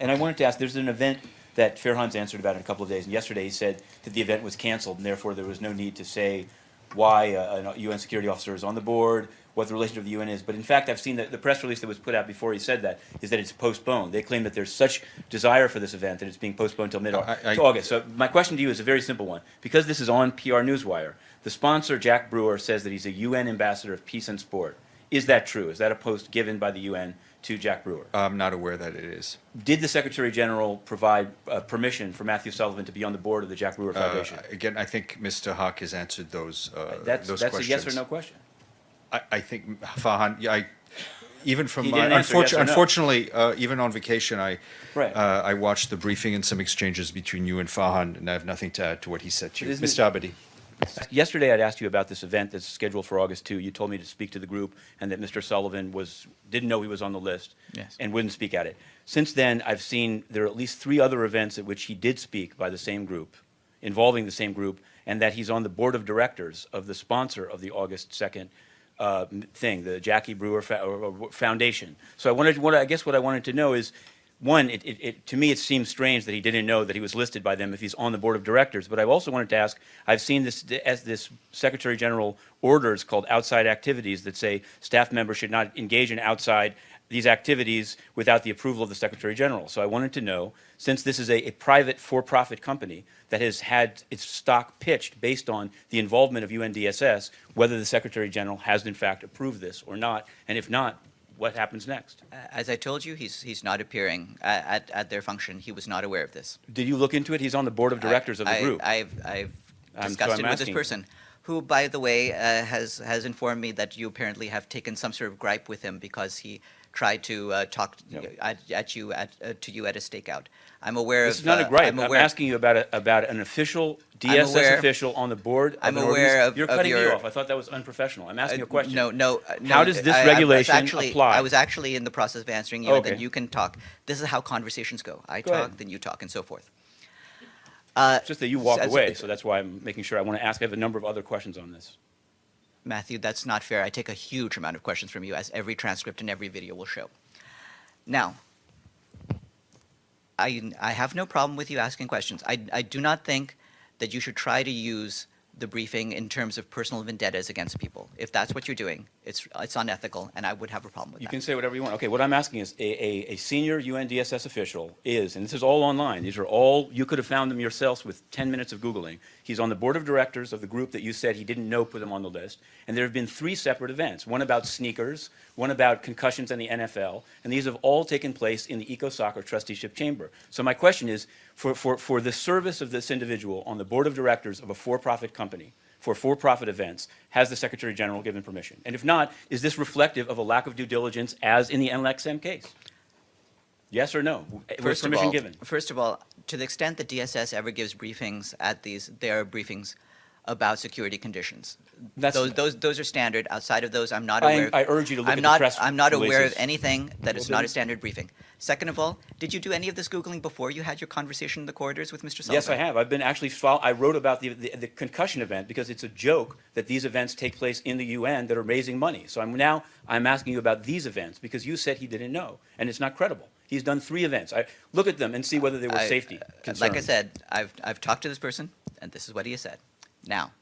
And I wanted to ask, there's an event that Farhan's answered about in a couple of days, and yesterday he said that the event was canceled, and therefore there was no need to say why a UN security officer is on the board, what the relationship of the UN is. But in fact, I've seen that the press release that was put out before he said that is that it's postponed. They claim that there's such desire for this event that it's being postponed until mid-August. So my question to you is a very simple one. Because this is on PR Newswire, the sponsor, Jack Brewer, says that he's a UN ambassador of peace and sport. Is that true? Is that a post given by the UN to Jack Brewer? I'm not aware that it is. Did the Secretary General provide permission for Matthew Sullivan to be on the board of the Jack Brewer Foundation? Again, I think Mr. Haq has answered those That's questions. a yes or no question. I think, Farhan, even from He didn't answer yes or no. unfortunately, even on vacation, Right. I watched the briefing and some exchanges between you and Farhan, and I have nothing to add to what he said to you. Isn't it- Mr. Abadi. Yesterday, I'd asked you about this event that's scheduled for August 2. You told me to speak to the group and that Mr. Sullivan didn't know he was on the list Yes. and wouldn't speak at it. Since then, I've seen there are at least 3 other events at which he did speak by the same group, involving the same group, and that he's on the board of directors of the sponsor of the August 2nd thing, the Jackie Brewer Foundation. So I guess what I wanted to know is, one, to me it seems strange that he didn't know that he was listed by them if he's on the board of directors. But I also wanted to ask, I've seen this Secretary General orders called outside activities that say staff members should not engage in these activities without the approval of the Secretary General. So I wanted to know, since this is a private for-profit company that has had its stock pitched based on the involvement of UNDSS, whether the Secretary General has in fact approved this or not, and if not, what happens next? As I told you, he's not appearing at their function. He was not aware of this. Did you look into it? He's on the board of directors of the group. I've discussed it with this person, who, by the way, has informed me that you apparently have taken some sort of gripe with him because he tried to talk to you at a stakeout. I'm aware This of. is not a gripe. I'm aware, asking you about an official DSS official on the board. I'm aware of You're cutting me your- off. I thought that was unprofessional. I'm asking you a question. No. How does this regulation apply? I was actually in the process of answering you, and Okay. then you can talk. This is how conversations go. I Go talk, ahead. then you talk, and so forth. It's just that you walk as- away, so that's why I'm making sure. I want to ask. I have a number of other questions on this. Matthew, that's not fair. I take a huge amount of questions from you, as every transcript and every video will show. Now, I have no problem with you asking questions. I do not think that you should try to use the briefing in terms of personal vendettas against people. If that's what you're doing, it's unethical, and I would have a problem with You that. can say whatever you want. Okay, what I'm asking is a senior UNDSS official is, and this is all online, these are all, you could have found them yourselves with 10 minutes of Googling. He's on the board of directors of the group that you said he didn't know put him on the list. And there have been 3 separate events, one about sneakers, one about concussions in the NFL, and these have all taken place in the Eco Soccer Trusteeship Chamber. So my question is, for the service of this individual on the board of directors of a for-profit company, for for-profit events, has the Secretary General given permission? And if not, is this reflective of a lack of due diligence as in the Ng Lap Seng case? Yes or no? Was permission given? First of all, to the extent that DSS ever gives briefings at these, there are briefings about security conditions. Those are standard. Outside of those, I'm not aware. I urge you to look at the press I'm not aware of releases. anything that is Well, not then- a standard briefing. Second of all, did you do any of this Googling before you had your conversation in the corridors with Mr. Sullivan? Yes, I have. I've been actually, I wrote about the concussion event because it's a joke that these events take place in the UN that are raising money. So I'm asking you about these events because you said he didn't know, and it's not credible. He's done 3 events. Look at them and see whether they were safety concerns. Like I said, I've talked to this person, and this is what he has said. Now,